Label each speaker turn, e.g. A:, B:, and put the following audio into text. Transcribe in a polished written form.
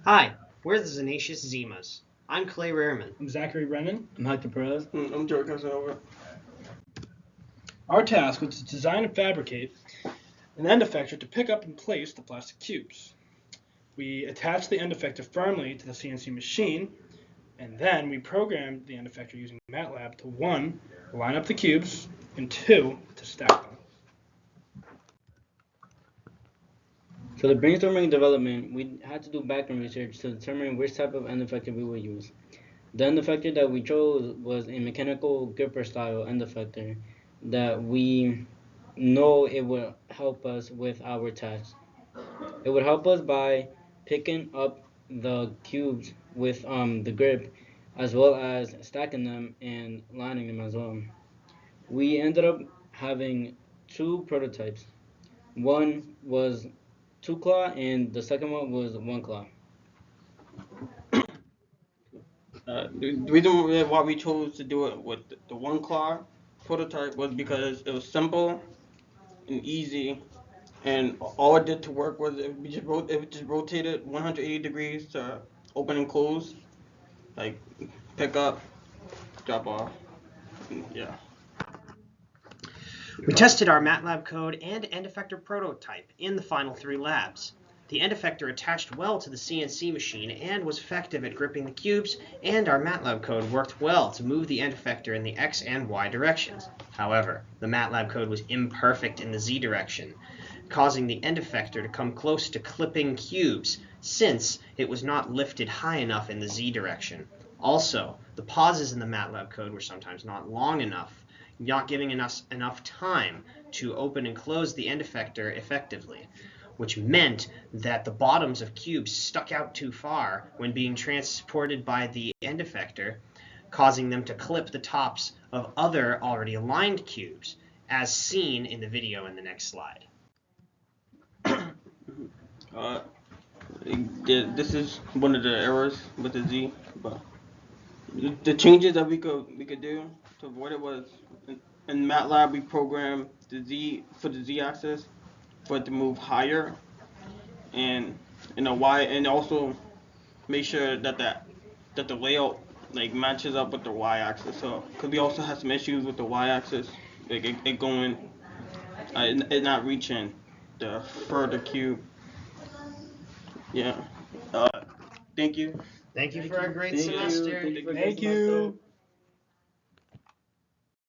A: Hi, we're the Zanacious Zimas. I'm Clay Rehrman.
B: I'm Zachary Brennan.
C: I'm Hector Perez.
D: I'm Joe Casanova.
B: Our task was to design and fabricate an end effector to pick up and place the plastic cubes. We attached the end effector firmly to the CNC machine, and then we programmed the end effector using MATLAB to 1, line up the cubes, and 2, to stack them.
C: For the brainstorming development, we had to do background research to determine which type of end effector we would use. The end effector that we chose was a mechanical gripper style end effector that we know it would help us with our task. It would help us by picking up the cubes with the grip, as well as stacking them and lining them as well. We ended up having two prototypes. One was 2 claw and the second one was 1 claw.
D: The reason why we chose to do it with the 1 claw prototype was because it was simple and easy, and all it did to work was it just rotated 180 degrees to open and close, like pick up, drop off, yeah.
A: We tested our MATLAB code and end effector prototype in the final 3 labs. The end effector attached well to the CNC machine and was effective at gripping the cubes, and our MATLAB code worked well to move the end effector in the X and Y directions. However, the MATLAB code was imperfect in the Z direction, causing the end effector to come close to clipping cubes, since it was not lifted high enough in the Z direction. Also, the pauses in the MATLAB code were sometimes not long enough, not giving us enough time to open and close the end effector effectively, which meant that the bottoms of cubes stuck out too far when being transported by the end effector, causing them to clip the tops of other already aligned cubes, as seen in the video in the next slide.
D: This is one of the errors with the Z, but the changes that we could do to avoid it was in MATLAB we programmed the Z for the Z axis for it to move higher, and Y, and also make sure that the layout like matches up with the Y axis. So because we also had some issues with the Y axis, like it going, it not reaching the further cube. Yeah. Thank you.
A: Thank you for a great
C: Thank you.
A: semester.
C: Thank you for
B: Thank you.